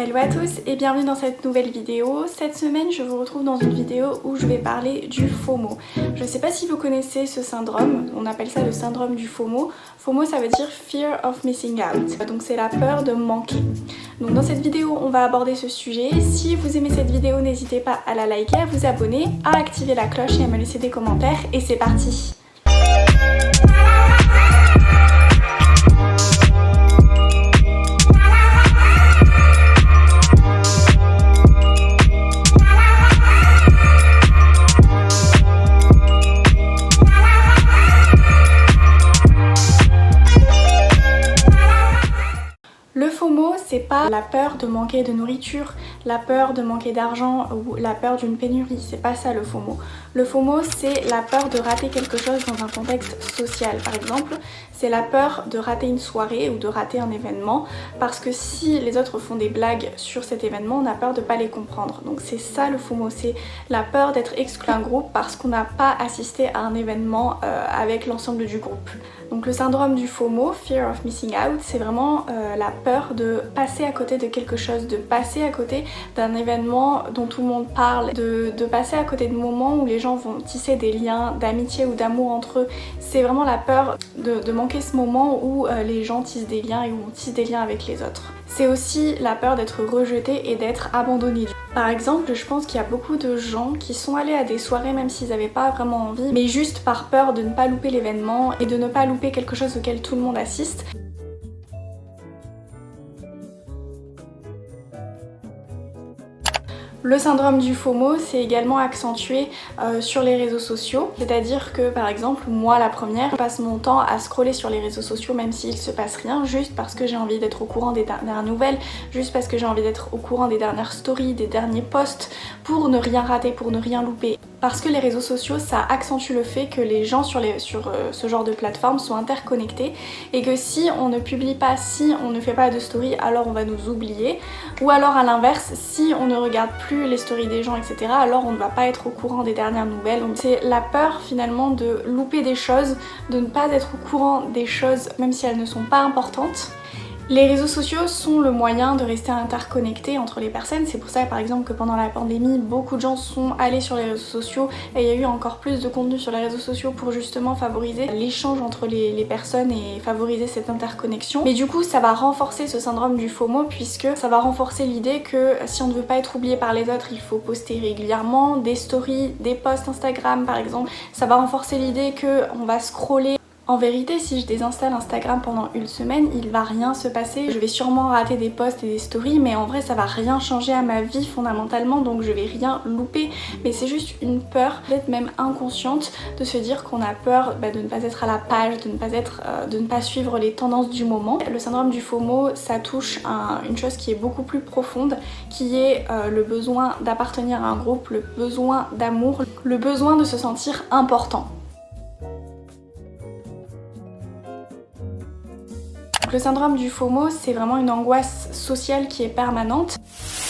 Hello à tous et bienvenue dans cette nouvelle vidéo. Cette semaine, je vous retrouve dans une vidéo où je vais parler du FOMO. Je ne sais pas si vous connaissez ce syndrome, on appelle ça le syndrome du FOMO. FOMO, ça veut dire Fear of Missing Out, donc c'est la peur de manquer. Donc dans cette vidéo, on va aborder ce sujet. Si vous aimez cette vidéo, n'hésitez pas à la liker, à vous abonner, à activer la cloche et à me laisser des commentaires. Et c'est parti! Le FOMO, c'est pas la peur de manquer de nourriture, la peur de manquer d'argent ou la peur d'une pénurie, c'est pas ça le FOMO. Le FOMO, c'est la peur de rater quelque chose dans un contexte social. Par exemple, c'est la peur de rater une soirée ou de rater un événement parce que si les autres font des blagues sur cet événement, on a peur de pas les comprendre. Donc c'est ça le FOMO, c'est la peur d'être exclu d'un groupe parce qu'on n'a pas assisté à un événement avec l'ensemble du groupe. Donc le syndrome du FOMO, Fear of Missing Out, c'est vraiment la peur de passer à côté de quelque chose, de passer à côté d'un événement dont tout le monde parle, de passer à côté de moments où les gens vont tisser des liens d'amitié ou d'amour entre eux. C'est vraiment la peur de manquer ce moment où les gens tissent des liens et où on tisse des liens avec les autres. C'est aussi la peur d'être rejeté et d'être abandonné. Par exemple, je pense qu'il y a beaucoup de gens qui sont allés à des soirées même s'ils n'avaient pas vraiment envie, mais juste par peur de ne pas louper l'événement et de ne pas louper quelque chose auquel tout le monde assiste. Le syndrome du FOMO, c'est également accentué sur les réseaux sociaux, c'est-à-dire que par exemple, moi la première, je passe mon temps à scroller sur les réseaux sociaux même s'il se passe rien, juste parce que j'ai envie d'être au courant des dernières nouvelles, juste parce que j'ai envie d'être au courant des dernières stories, des derniers posts, pour ne rien rater, pour ne rien louper. Parce que les réseaux sociaux, ça accentue le fait que les gens sur ce genre de plateforme sont interconnectés et que si on ne publie pas, si on ne fait pas de story, alors on va nous oublier. Ou alors à l'inverse, si on ne regarde plus les stories des gens, etc., alors on ne va pas être au courant des dernières nouvelles. Donc c'est la peur finalement de louper des choses, de ne pas être au courant des choses même si elles ne sont pas importantes. Les réseaux sociaux sont le moyen de rester interconnectés entre les personnes, c'est pour ça par exemple que pendant la pandémie, beaucoup de gens sont allés sur les réseaux sociaux et il y a eu encore plus de contenu sur les réseaux sociaux pour justement favoriser l'échange entre les personnes et favoriser cette interconnexion. Mais du coup, ça va renforcer ce syndrome du FOMO puisque ça va renforcer l'idée que si on ne veut pas être oublié par les autres, il faut poster régulièrement des stories, des posts Instagram par exemple. Ça va renforcer l'idée qu'on va scroller. En vérité, si je désinstalle Instagram pendant une semaine, il va rien se passer. Je vais sûrement rater des posts et des stories, mais en vrai ça va rien changer à ma vie fondamentalement, donc je vais rien louper. Mais c'est juste une peur, peut-être même inconsciente, de se dire qu'on a peur de ne pas être à la page, de ne pas suivre les tendances du moment. Le syndrome du FOMO, ça touche une chose qui est beaucoup plus profonde, qui est le besoin d'appartenir à un groupe, le besoin d'amour, le besoin de se sentir important. Le syndrome du FOMO, c'est vraiment une angoisse sociale qui est permanente.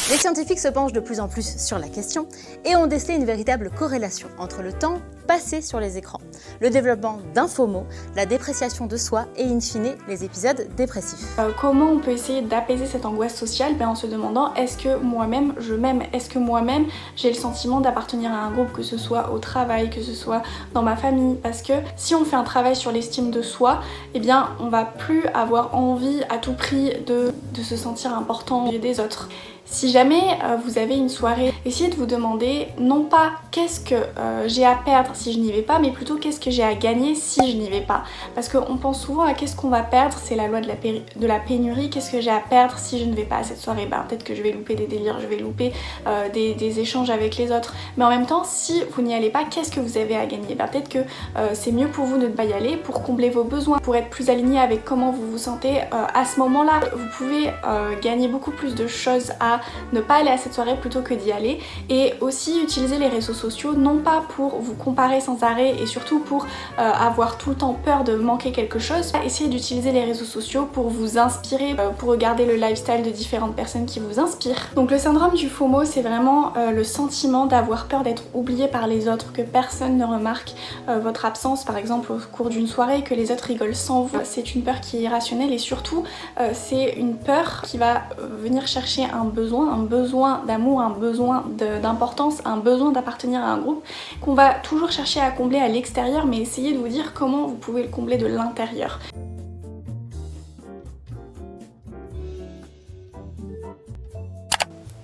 Les scientifiques se penchent de plus en plus sur la question et ont décelé une véritable corrélation entre le temps passé sur les écrans, le développement d'un FOMO, la dépréciation de soi et in fine les épisodes dépressifs. Comment on peut essayer d'apaiser cette angoisse sociale en se demandant est-ce que moi-même je m'aime, est-ce que moi-même j'ai le sentiment d'appartenir à un groupe, que ce soit au travail, que ce soit dans ma famille, parce que si on fait un travail sur l'estime de soi, eh bien on va plus avoir envie à tout prix de se sentir important aux yeux des autres. Si jamais vous avez une soirée, essayez de vous demander non pas qu'est-ce que j'ai à perdre si je n'y vais pas, mais plutôt qu'est-ce que j'ai à gagner si je n'y vais pas. Parce qu'on pense souvent à qu'est-ce qu'on va perdre, c'est la loi de la pénurie, qu'est-ce que j'ai à perdre si je ne vais pas à cette soirée. Peut-être que je vais louper des délires, je vais louper des échanges avec les autres. Mais en même temps, si vous n'y allez pas, qu'est-ce que vous avez à gagner? Peut-être que c'est mieux pour vous de ne pas y aller pour combler vos besoins, pour être plus aligné avec comment vous vous sentez à ce moment-là. Vous pouvez gagner beaucoup plus de choses à ne pas aller à cette soirée plutôt que d'y aller, et aussi utiliser les réseaux sociaux non pas pour vous comparer sans arrêt et surtout pour avoir tout le temps peur de manquer quelque chose. Essayez d'utiliser les réseaux sociaux pour vous inspirer, pour regarder le lifestyle de différentes personnes qui vous inspirent. Donc le syndrome du FOMO, c'est vraiment le sentiment d'avoir peur d'être oublié par les autres, que personne ne remarque votre absence par exemple au cours d'une soirée, que les autres rigolent sans vous. C'est une peur qui est irrationnelle et surtout c'est une peur qui va venir chercher un besoin besoin d'amour, un besoin d'importance, un besoin d'appartenir à un groupe qu'on va toujours chercher à combler à l'extérieur, mais essayez de vous dire comment vous pouvez le combler de l'intérieur.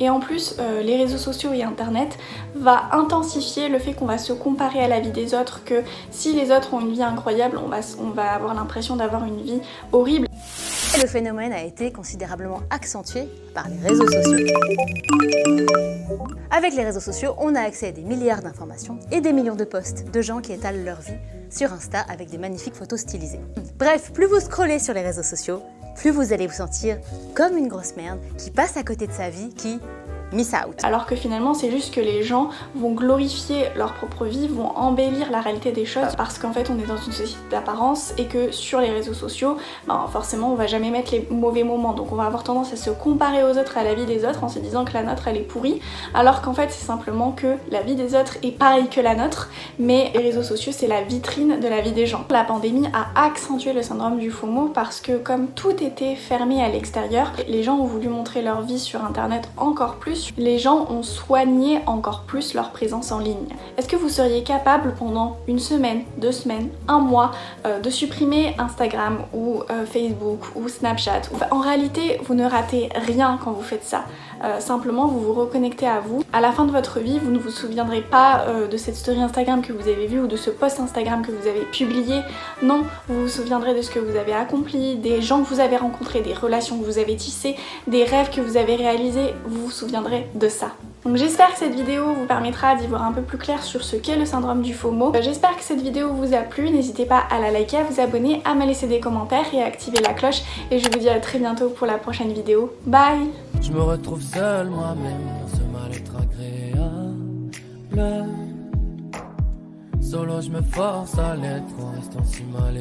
Et en plus, les réseaux sociaux et internet va intensifier le fait qu'on va se comparer à la vie des autres, que si les autres ont une vie incroyable, on va avoir l'impression d'avoir une vie horrible. Et le phénomène a été considérablement accentué par les réseaux sociaux. Avec les réseaux sociaux, on a accès à des milliards d'informations et des millions de posts de gens qui étalent leur vie sur Insta avec des magnifiques photos stylisées. Bref, plus vous scrollez sur les réseaux sociaux, plus vous allez vous sentir comme une grosse merde qui passe à côté de sa vie, qui miss out. Alors que finalement c'est juste que les gens vont glorifier leur propre vie, vont embellir la réalité des choses parce qu'en fait on est dans une société d'apparence et que sur les réseaux sociaux, forcément on va jamais mettre les mauvais moments, donc on va avoir tendance à se comparer aux autres, à la vie des autres en se disant que la nôtre elle est pourrie, alors qu'en fait c'est simplement que la vie des autres est pareille que la nôtre, mais les réseaux sociaux c'est la vitrine de la vie des gens. La pandémie a accentué le syndrome du FOMO parce que comme tout était fermé à l'extérieur, les gens ont voulu montrer leur vie sur internet encore plus. Les gens ont soigné encore plus leur présence en ligne. Est-ce que vous seriez capable pendant une semaine, 2 semaines, un mois de supprimer Instagram ou Facebook ou Snapchat? En réalité, vous ne ratez rien quand vous faites ça. Simplement, vous vous reconnectez à vous. À la fin de votre vie, vous ne vous souviendrez pas de cette story Instagram que vous avez vue ou de ce post Instagram que vous avez publié. Non, vous vous souviendrez de ce que vous avez accompli, des gens que vous avez rencontrés, des relations que vous avez tissées, des rêves que vous avez réalisés. Vous vous souviendrez de ça. Donc j'espère que cette vidéo vous permettra d'y voir un peu plus clair sur ce qu'est le syndrome du FOMO. J'espère que cette vidéo vous a plu, n'hésitez pas à la liker, à vous abonner, à me laisser des commentaires et à activer la cloche. Et je vous dis à très bientôt pour la prochaine vidéo. Bye! Je me retrouve seul moi-même dans ce mal-être agréable. Solo je me force à l'être en restant si mal.